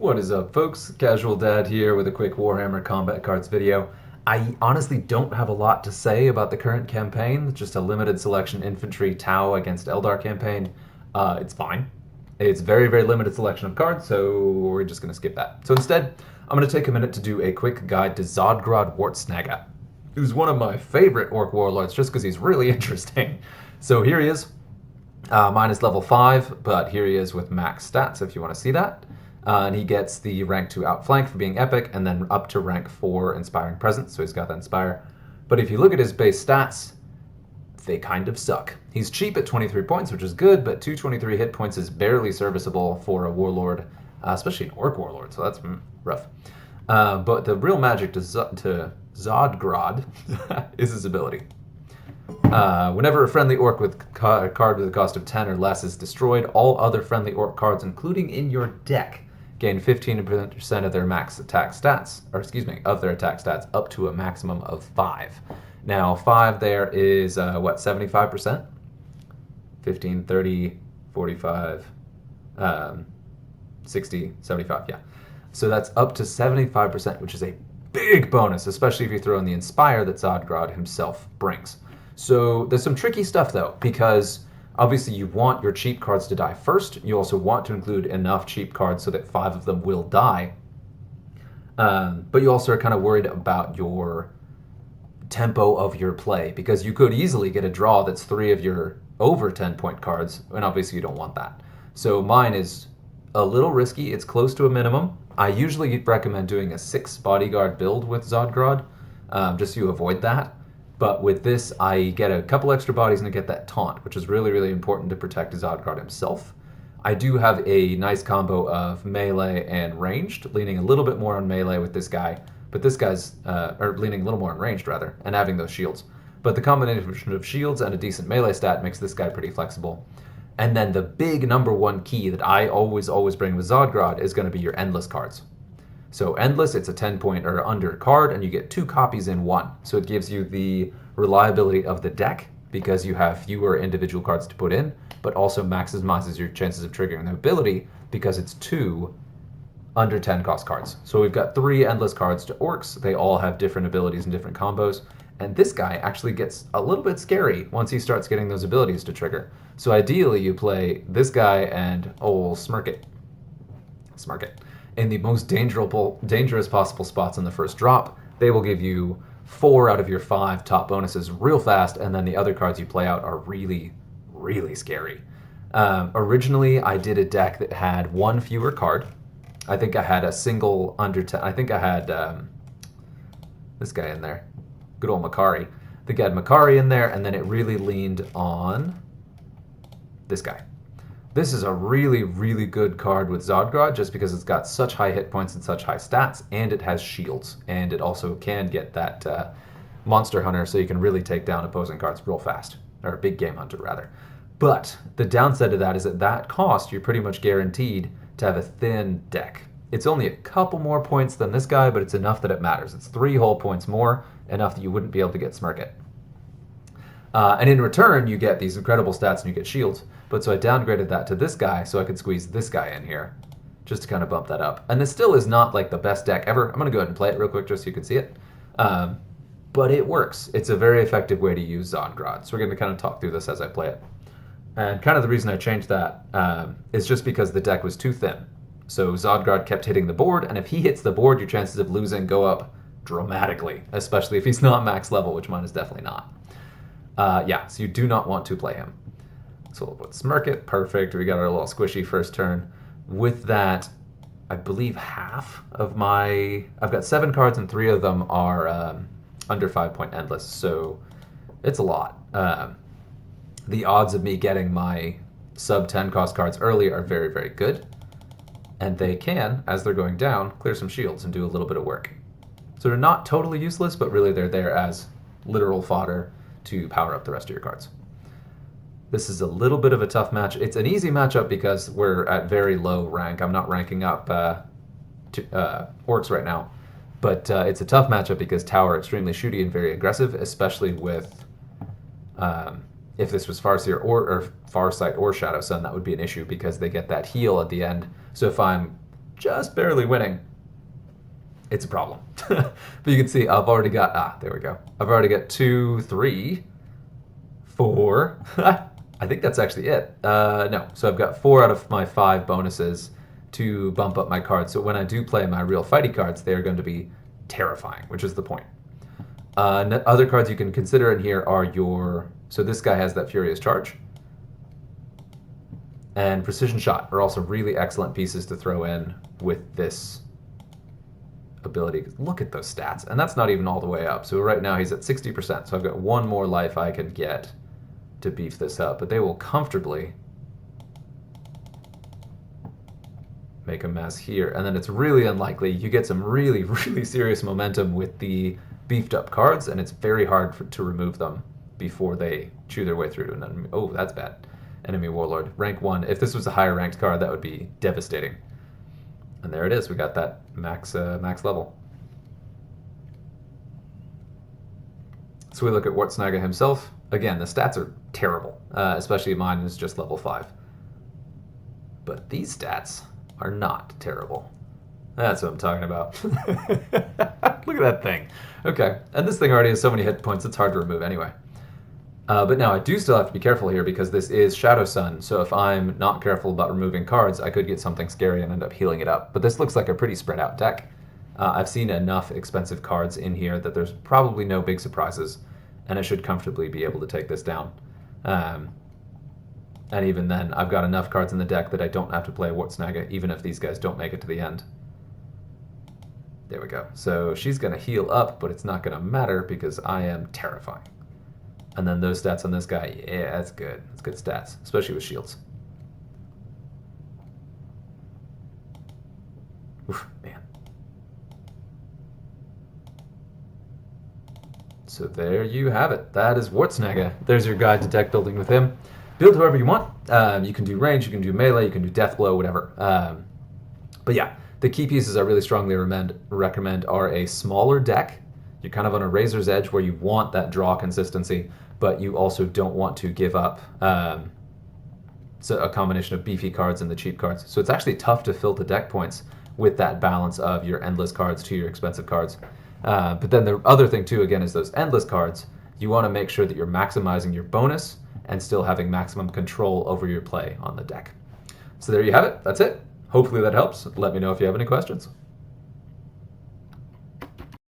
What is up, folks? Casual Dad here with a quick Warhammer Combat Cards video. I honestly don't have a lot to say about the current campaign, just a limited selection infantry Tau against Eldar campaign. It's fine. It's very, very limited selection of cards, so we're just going to skip that. So instead, I'm going to take a minute to do a quick guide to Zodgrod Wortsnagga, who's one of my favorite Ork Warlords just because he's really interesting. So here he is. Mine is level 5, but here he is with max stats if you want to see that. And he gets the rank 2 outflank for being epic, and then up to rank 4 inspiring presence, so he's got that inspire. But if you look at his base stats, they kind of suck. He's cheap at 23 points, which is good, but 223 hit points is barely serviceable for a warlord, especially an Ork Warlord, so that's rough. But the real magic to Zodgrod is his ability. Whenever a friendly orc with a card with a cost of 10 or less is destroyed, all other friendly orc cards, including in your deck, gain 15% of their max attack stats, of their attack stats, up to a maximum of 5. Now, 5 there is, 75%? 15, 30, 45, 60, 75, yeah. So that's up to 75%, which is a big bonus, especially if you throw in the Inspire that Zodgrod himself brings. So there's some tricky stuff though, because obviously you want your cheap cards to die first. You also want to include enough cheap cards so that 5 of them will die. But you also are kind of worried about your tempo of your play, because you could easily get a draw that's 3 of your over 10-point cards, and obviously you don't want that. So mine is a little risky. It's close to a minimum. I usually recommend doing a 6 bodyguard build with Zodgrod, just so you avoid that. But with this, I get a couple extra bodies and I get that taunt, which is really, really important to protect Zodgrod himself. I do have a nice combo of melee and ranged, leaning a little bit more on melee with this guy, but this guy's, or leaning a little more on ranged rather, and having those shields. But the combination of shields and a decent melee stat makes this guy pretty flexible. And then the big number 1 key that I always bring with Zodgrod is going to be your endless cards. So Endless, it's a 10-point or under card, and you get 2 copies in 1. So it gives you the reliability of the deck, because you have fewer individual cards to put in, but also maximizes your chances of triggering the ability, because it's 2 under 10 cost cards. So we've got 3 Endless cards to Orcs. They all have different abilities and different combos. And this guy actually gets a little bit scary once he starts getting those abilities to trigger. So ideally you play this guy and old Smirk It in the most dangerous possible spots in the first drop. They will give you 4 out of your 5 top bonuses real fast, and then the other cards you play out are really, really scary. Originally, I did a deck that had 1 fewer card. I think I had a single under 10. I think I had this guy in there. Good old Makari. I think I had Makari in there, and then it really leaned on this guy. This is a really, really good card with Zodgrod, just because it's got such high hit points and such high stats, and it has shields, and it also can get that Monster Hunter, so you can really take down opposing cards real fast, or Big Game Hunter, rather. But the downside to that is at that cost, you're pretty much guaranteed to have a thin deck. It's only a couple more points than this guy, but it's enough that it matters. It's 3 whole points more, enough that you wouldn't be able to get Smirk It. And in return, you get these incredible stats and you get shields. But so I downgraded that to this guy so I could squeeze this guy in here, just to kind of bump that up. And this still is not like the best deck ever. I'm going to go ahead and play it real quick just so you can see it. But it works. It's a very effective way to use Zodgrod. So we're going to kind of talk through this as I play it. And kind of the reason I changed that is just because the deck was too thin. So Zodgrod kept hitting the board, and if he hits the board, your chances of losing go up dramatically, especially if he's not max level, which mine is definitely not. Yeah, so you do not want to play him. So we'll put Smirk It, perfect. We got our little squishy first turn. With that, I believe half of my... I've got 7 cards and 3 of them are under 5-point endless, so it's a lot. The odds of me getting my sub 10 cost cards early are very, very good. And they can, as they're going down, clear some shields and do a little bit of work. So they're not totally useless, but really they're there as literal fodder to power up the rest of your cards. This is a little bit of a tough match. It's an easy matchup because we're at very low rank. I'm not ranking up Orcs right now. But it's a tough matchup because Tau are extremely shooty and very aggressive, especially with... if this was Farseer or Farsight or Shadow Sun, that would be an issue because they get that heal at the end. So if I'm just barely winning, it's a problem. But you can see I've already got, there we go. I've already got 2, 3, 4. I think that's actually it. No, so I've got 4 out of my 5 bonuses to bump up my cards. So when I do play my real fighty cards, they are going to be terrifying, which is the point. Other cards you can consider in here are your... So this guy has that Furious Charge. And Precision Shot are also really excellent pieces to throw in with this ability. Look at those stats. And that's not even all the way up. So right now he's at 60%. So I've got 1 more life I can get to beef this up. But they will comfortably make a mess here. And then it's really unlikely. You get some really, really serious momentum with the beefed up cards, and it's very hard to remove them before they chew their way through to an enemy. Oh, that's bad. Enemy Warlord. Rank 1. If this was a higher ranked card, that would be devastating. And there it is. We got that max level. So we look at Wortsnagga himself. Again, the stats are terrible, especially mine is just level 5. But these stats are not terrible. That's what I'm talking about. Look at that thing. Okay, and this thing already has so many hit points, it's hard to remove anyway. But now I do still have to be careful here because this is Shadow Sun, so if I'm not careful about removing cards, I could get something scary and end up healing it up. But this looks like a pretty spread out deck. I've seen enough expensive cards in here that there's probably no big surprises, and I should comfortably be able to take this down. And even then, I've got enough cards in the deck that I don't have to play Wortsnagga, even if these guys don't make it to the end. There we go. So she's going to heal up, but it's not going to matter because I am terrifying. And then those stats on this guy, yeah, that's good. That's good stats, especially with shields. Oof, man. So there you have it. That is Wortsnagga. There's your guide to deck building with him. Build whoever you want. You can do range, you can do melee, you can do death blow, whatever. But yeah, the key pieces I really strongly recommend are a smaller deck. You're kind of on a razor's edge where you want that draw consistency, but you also don't want to give up so a combination of beefy cards and the cheap cards. So it's actually tough to fill the deck points with that balance of your endless cards to your expensive cards. But then the other thing too, again, is those endless cards. You want to make sure that you're maximizing your bonus and still having maximum control over your play on the deck. So there you have it. That's it. Hopefully that helps. Let me know if you have any questions.